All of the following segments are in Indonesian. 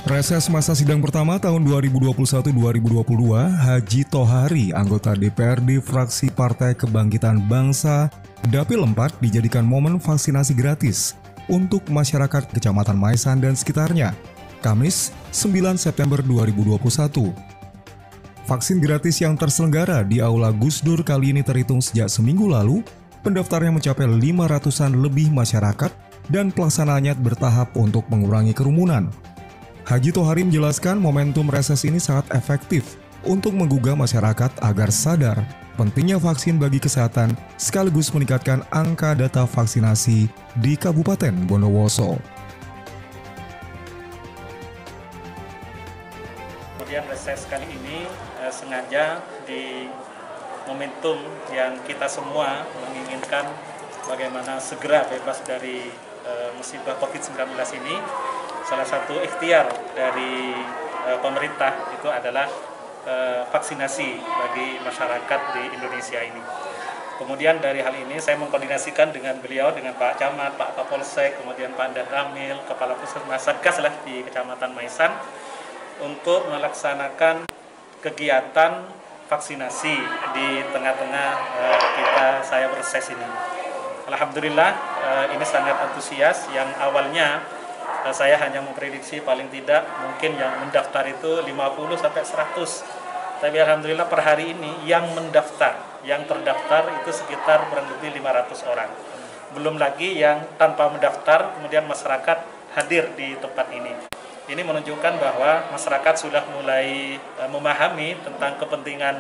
Reses masa sidang pertama tahun 2021-2022, Haji Tohari, anggota DPRD fraksi Partai Kebangkitan Bangsa, Dapil 4 dijadikan momen vaksinasi gratis untuk masyarakat Kecamatan Maesan dan sekitarnya, Kamis 9 September 2021. Vaksin gratis yang terselenggara di Aula Gus Dur kali ini terhitung sejak seminggu lalu, pendaftarnya mencapai 500-an lebih masyarakat dan pelaksanaannya bertahap untuk mengurangi kerumunan. Haji Tohari menjelaskan momentum reses ini sangat efektif untuk menggugah masyarakat agar sadar pentingnya vaksin bagi kesehatan sekaligus meningkatkan angka data vaksinasi di Kabupaten Bondowoso. Kemudian reses kali ini sengaja di momentum yang kita semua menginginkan bagaimana segera bebas dari musibah COVID-19 ini. Salah satu ikhtiar dari pemerintah itu adalah vaksinasi bagi masyarakat di Indonesia ini. Kemudian dari hal ini saya mengkoordinasikan dengan beliau, dengan Pak Camat, Pak Kapolsek, kemudian Pak Dan Ramil, Kepala Puskesmas Satgas lah di Kecamatan Maesan untuk melaksanakan kegiatan vaksinasi di tengah-tengah saya berreses ini. Alhamdulillah ini sangat antusias. Yang awalnya saya hanya memprediksi paling tidak mungkin yang mendaftar itu 50 sampai 100. Tapi alhamdulillah per hari ini yang mendaftar, yang terdaftar itu sekitar kurang lebih 500 orang. Belum lagi yang tanpa mendaftar, kemudian masyarakat hadir di tempat ini. Ini menunjukkan bahwa masyarakat sudah mulai memahami tentang kepentingan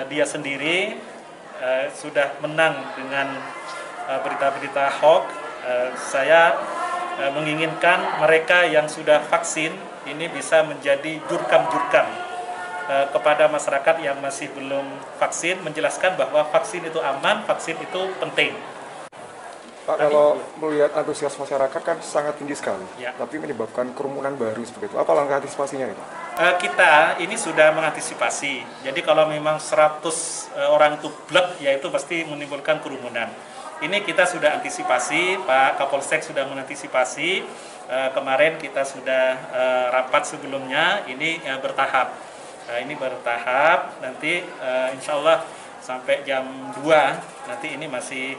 dia sendiri, sudah menang dengan berita-berita hoax. Saya menginginkan mereka yang sudah vaksin ini bisa menjadi jurkam-jurkam kepada masyarakat yang masih belum vaksin, menjelaskan bahwa vaksin itu aman, vaksin itu penting. Pak, kalau melihat antusias masyarakat kan sangat tinggi sekali, ya. Tapi menyebabkan kerumunan baru seperti itu. Apa langkah antisipasinya Pak? Kita ini sudah mengantisipasi. Jadi kalau memang 100 orang itu blek, ya itu pasti menimbulkan kerumunan. Ini kita sudah antisipasi, Pak Kapolsek sudah mengantisipasi. Kemarin kita sudah rapat sebelumnya, ini bertahap. Ini bertahap, nanti insya Allah sampai jam 2 nanti ini masih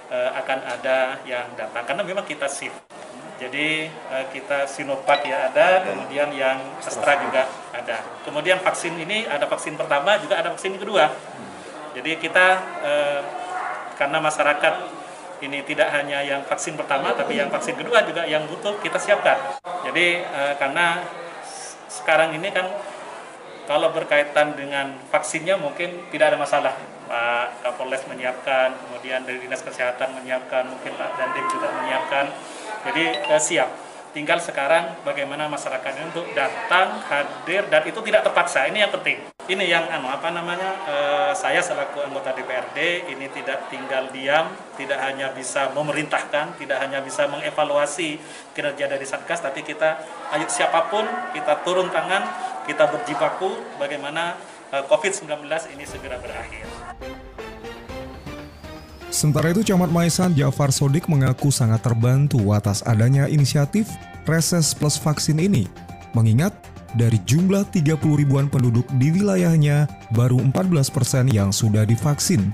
akan ada yang datang. Karena memang kita shift. Jadi kita Sinovac ya ada, kemudian yang Astra juga ada. Kemudian vaksin ini ada vaksin pertama, juga ada vaksin kedua. Jadi kita karena masyarakat ini tidak hanya yang vaksin pertama, tapi yang vaksin kedua juga yang butuh kita siapkan. Jadi karena sekarang ini kan kalau berkaitan dengan vaksinnya mungkin tidak ada masalah. Pak Kapolres menyiapkan, kemudian dari Dinas Kesehatan menyiapkan, mungkin Pak Dandim juga menyiapkan. Jadi siap. Tinggal sekarang bagaimana masyarakatnya untuk datang, hadir, dan itu tidak terpaksa. Ini yang penting. Ini yang saya selaku anggota DPRD ini tidak tinggal diam, tidak hanya bisa memerintahkan, tidak hanya bisa mengevaluasi kinerja dari Satgas, tapi kita ayo siapapun kita turun tangan, kita berjibaku bagaimana COVID-19 ini segera berakhir. Sementara itu, Camat Maesan Jafar Sodik mengaku sangat terbantu atas adanya inisiatif reses plus vaksin ini, mengingat dari jumlah 30 ribuan penduduk di wilayahnya, baru 14% yang sudah divaksin.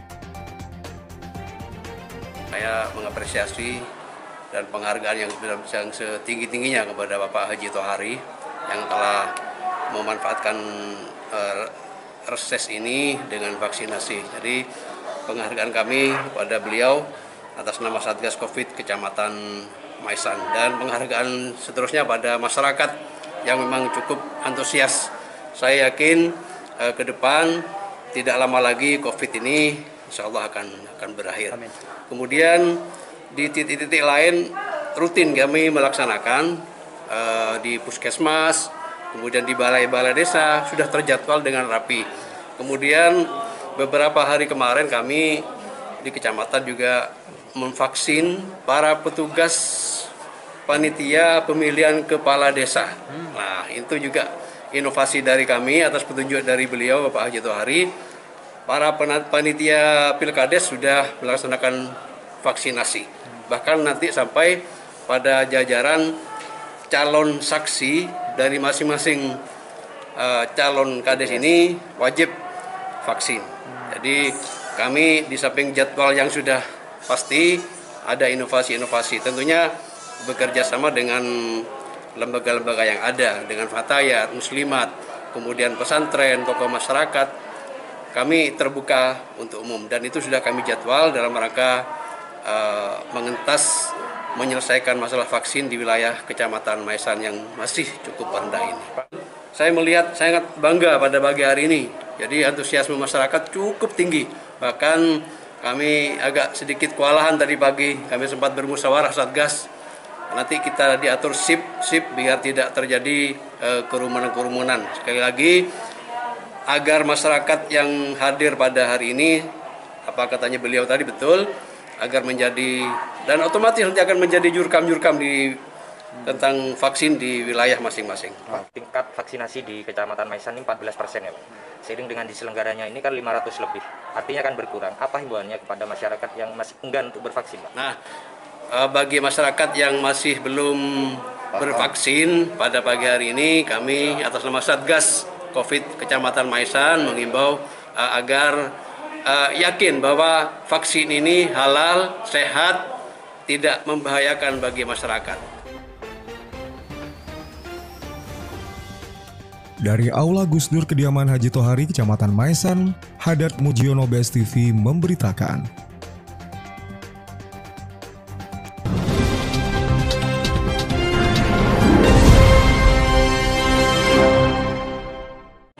Saya mengapresiasi dan penghargaan yang setinggi-tingginya kepada Bapak Haji Tohari yang telah memanfaatkan reses ini dengan vaksinasi. Jadi penghargaan kami kepada beliau atas nama Satgas Covid Kecamatan Maesan, dan penghargaan seterusnya pada masyarakat yang memang cukup antusias. Saya yakin ke depan tidak lama lagi Covid ini insya Allah akan berakhir. Amin. Kemudian di titik-titik lain rutin kami melaksanakan di puskesmas, kemudian di balai-balai desa sudah terjadwal dengan rapi. Kemudian beberapa hari kemarin kami di kecamatan juga memvaksin para petugas panitia pemilihan kepala desa. Nah, itu juga inovasi dari kami atas petunjuk dari beliau Bapak Haji Tohari. Para panitia Pilkades sudah melaksanakan vaksinasi. Bahkan nanti sampai pada jajaran calon saksi dari masing-masing calon kades ini wajib vaksin. Jadi kami di samping jadwal yang sudah pasti, ada inovasi-inovasi. Tentunya bekerja sama dengan lembaga-lembaga yang ada, dengan Fatayat, Muslimat, kemudian pesantren, tokoh masyarakat. Kami terbuka untuk umum dan itu sudah kami jadwal dalam rangka mengentas menyelesaikan masalah vaksin di wilayah Kecamatan Maesan yang masih cukup rendah ini. Saya melihat sangat bangga pada pagi hari ini. Jadi antusiasme masyarakat cukup tinggi. Bahkan kami agak sedikit kewalahan tadi pagi. Kami sempat bermusyawarah Satgas. Nanti kita diatur sip biar tidak terjadi kerumunan-kerumunan. Sekali lagi, agar masyarakat yang hadir pada hari ini, apa katanya beliau tadi betul, agar menjadi, dan otomatis nanti akan menjadi jurkam-jurkam tentang vaksin di wilayah masing-masing. Tingkat vaksinasi di Kecamatan Maesan ini 14% ya Pak. Seiring dengan diselenggaranya ini kan 500 lebih. Artinya kan berkurang. Apa himbauannya kepada masyarakat yang masih enggan untuk bervaksin Pak? Nah, bagi masyarakat yang masih belum bervaksin pada pagi hari ini, kami atas nama Satgas COVID Kecamatan Maesan mengimbau agar yakin bahwa vaksin ini halal, sehat, tidak membahayakan bagi masyarakat. Dari Aula Gus Dur Kediaman Haji Tohari, Kecamatan Maesan, Hadat Mujiono, BS TV memberitakan.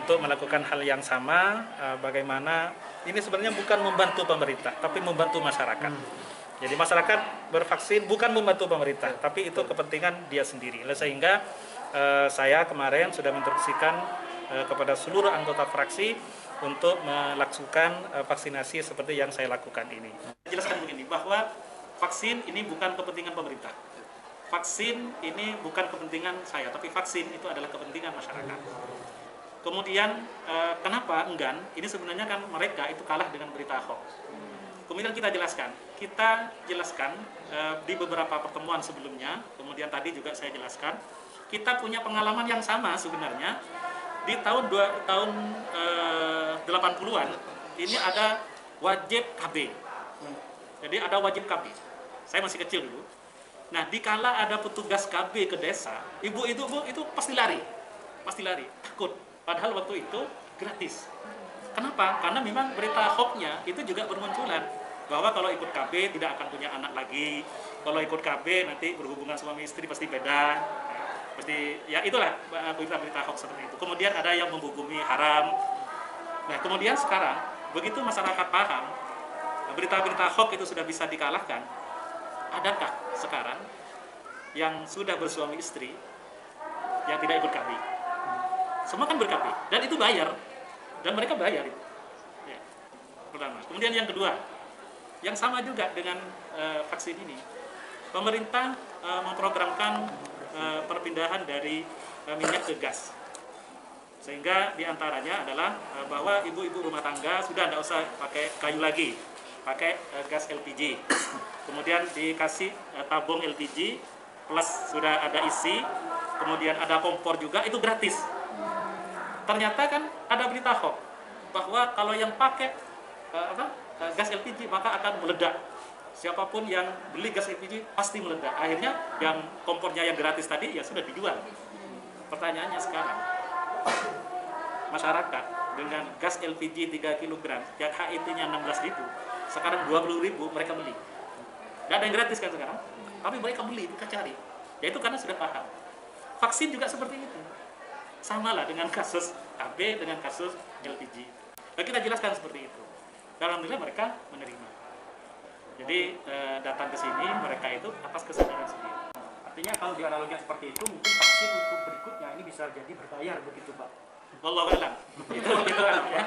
Untuk melakukan hal yang sama, bagaimana ini sebenarnya bukan membantu pemerintah, tapi membantu masyarakat. Jadi masyarakat bervaksin bukan membantu pemerintah, tapi itu kepentingan dia sendiri. Sehingga saya kemarin sudah menginstruksikan kepada seluruh anggota fraksi untuk melakukan vaksinasi seperti yang saya lakukan ini. Jelaskan begini, bahwa vaksin ini bukan kepentingan pemerintah. Vaksin ini bukan kepentingan saya, tapi vaksin itu adalah kepentingan masyarakat. Kemudian kenapa enggan? Ini sebenarnya kan mereka itu kalah dengan berita hoax. Kemudian kita jelaskan di beberapa pertemuan sebelumnya, kemudian tadi juga saya jelaskan, kita punya pengalaman yang sama sebenarnya di tahun 80-an ini ada wajib KB. Jadi ada wajib KB. Saya masih kecil dulu. Nah, dikala ada petugas KB ke desa, ibu itu pasti lari, takut. Padahal waktu itu gratis. Kenapa? Karena memang berita hoax-nya itu juga bermunculan bahwa kalau ikut KB tidak akan punya anak lagi. Kalau ikut KB nanti berhubungan suami istri pasti beda. Pasti ya itulah berita-berita hoax seperti itu. Kemudian ada yang menghukumi haram. Nah, kemudian sekarang begitu masyarakat paham berita-berita hoax itu sudah bisa dikalahkan, adakah sekarang yang sudah bersuami istri yang tidak ikut KB? Semua kan ber-KB dan itu bayar, dan mereka bayar itu. Ya, pertama. Kemudian yang kedua, yang sama juga dengan vaksin ini, pemerintah memprogramkan perpindahan dari minyak ke gas, sehingga diantaranya adalah bahwa ibu-ibu rumah tangga sudah tidak usah pakai kayu lagi, pakai gas LPG, kemudian dikasih tabung LPG plus sudah ada isi, kemudian ada kompor juga, itu gratis. Ternyata kan ada berita hoax bahwa kalau yang pakai gas LPG maka akan meledak. Siapapun yang beli gas LPG pasti meledak. Akhirnya yang kompornya yang gratis tadi ya sudah dijual. Pertanyaannya sekarang, masyarakat dengan gas LPG 3 kg yang HIT-nya 16.000, sekarang 20.000 mereka beli. Tidak ada yang gratis kan sekarang, tapi mereka beli, mereka cari. Yaitu karena sudah paham. Vaksin juga seperti itu. Sama lah dengan kasus KB, dengan kasus LPG. Dan kita jelaskan seperti itu. Alhamdulillah mereka menerima. Jadi datang ke sini mereka itu atas kesadaran sendiri. Artinya kalau di analoginya seperti itu, mungkin vaksin untuk berikutnya ini bisa jadi berbayar begitu Pak? Wallahu a'lam. Itu ya.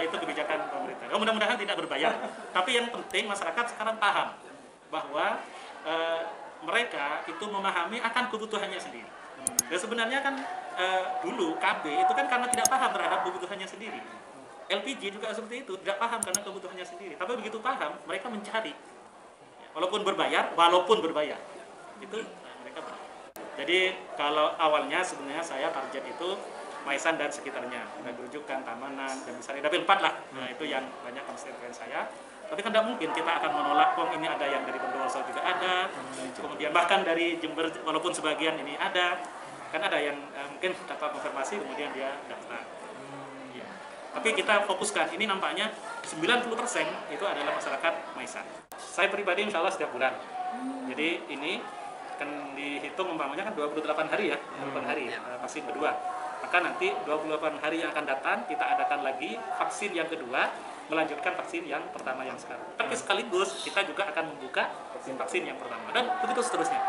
Itu kebijakan pemerintah. Mudah-mudahan tidak berbayar. Tapi yang penting masyarakat sekarang paham bahwa mereka itu memahami akan kebutuhannya sendiri. Dan sebenarnya kan dulu KB itu kan karena tidak paham terhadap kebutuhannya sendiri. LPG juga seperti itu, tidak paham karena kebutuhannya sendiri. Tapi begitu paham, mereka mencari. Walaupun berbayar, itu mereka berbayar. Jadi kalau awalnya sebenarnya saya target itu Maisan dan sekitarnya, ada Gerujukan, Tamanan, dan misalnya Dapil 4 lah. Nah itu yang banyak konstituen saya. Tapi kan tidak mungkin kita akan menolak, ini ada yang dari Bondowoso juga ada, kemudian bahkan dari Jember walaupun sebagian ini ada, kan ada yang mungkin dapat konfirmasi kemudian dia daftar. Ya. Tapi kita fokuskan, ini nampaknya 90% itu adalah masyarakat Maisan. Saya pribadi insya Allah setiap bulan. Jadi ini kan dihitung umpamanya kan 28 hari ya, 28 hari vaksin kedua. Maka nanti 28 hari yang akan datang kita adakan lagi vaksin yang kedua, melanjutkan vaksin yang pertama yang sekarang. Tapi sekaligus kita juga akan membuka vaksin yang pertama dan begitu seterusnya.